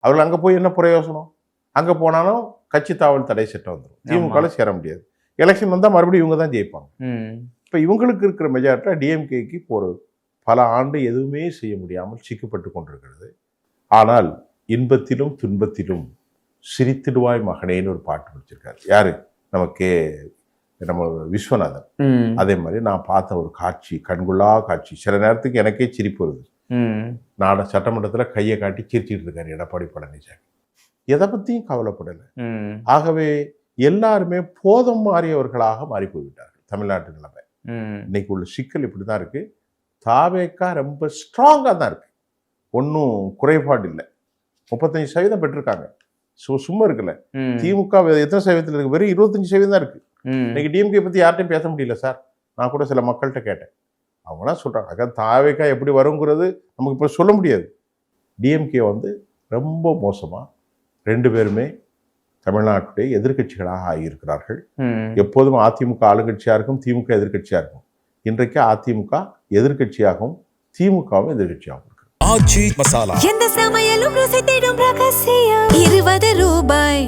அவர்கள் அங்கே போய் என்ன பிரயோசனம்? அங்கே போனாலும் கட்சி தாவல் தடை சட்டம் வந்துடும், திமுகவில் சேர முடியாது. எலெக்ஷன் வந்தால் மறுபடியும் இவங்க தான் ஜெயிப்பாங்க. இப்போ இவங்களுக்கு இருக்கிற மெஜாரிட்டியில் டிஎம்கேக்கு ஒரு பல ஆண்டு எதுவுமே செய்ய முடியாமல் சிக்கப்பட்டு கொண்டிருக்கிறது. ஆனால் இன்பத்திலும் துன்பத்திலும் சிரித்திடுவாய் மகனேன்னு ஒரு பாட்டு பிடிச்சிருக்காரு. யாரு? நம்ம விஸ்வநாதன். அதே மாதிரி நான் பார்த்த ஒரு காட்சி, கண்கொள்ளா காட்சி. சில நேரத்துக்கு எனக்கே சிரிப்பு வருது. சட்டமன்றத்தில் கையை காட்டி சிரிச்சுட்டு இருக்காரு எடப்பாடி பழனிசாமி. எதை பற்றியும் கவலைப்படலை. ஆகவே எல்லாருமே போதம் மாறியவர்களாக மாறி போய்விட்டார்கள். தமிழ்நாட்டு நிலைமை இன்னைக்கு உள்ள சிக்கல் இப்படி தான் இருக்கு. தாவேக்கா ரொம்ப ஸ்ட்ராங்காக தான் இருக்கு, ஒன்றும் குறைபாடு இல்லை. 35% பெற்றிருக்காங்க, சும்மா இருக்குல்ல. திமுக எத்தனை சதவீதத்தில் இருக்கு? வெறும் 25% தான் இருக்கு. இன்னைக்கு டிஎம்கே பற்றி யார்ட்டையும் பேச முடியல சார். நான் கூட சில மக்கள்கிட்ட கேட்டேன், அவங்களாம் சொல்கிறாங்க அக்கா தாவேக்கா எப்படி வருங்கிறது நமக்கு இப்போ சொல்ல முடியாது. டிஎம்கே ரொம்ப மோசமாக 2 பேருமே தமிழ்நாட்டுடைய எதிர்கட்சிகளாக ஆகியிருக்கிறார்கள். எப்போதும் அதிமுக ஆளுங்கட்சியாக இருக்கும், திமுக எதிர்கட்சியாக இருக்கும். இன்றைக்கு அதிமுக எதிர்கட்சியாகவும் திமுகவும் எதிர்கட்சியாகவும் இருக்கு. ஆச்சி மசாலா, எந்த சமையலும் ருசி தேடும் ரகசியம், 20 ரூபாய்.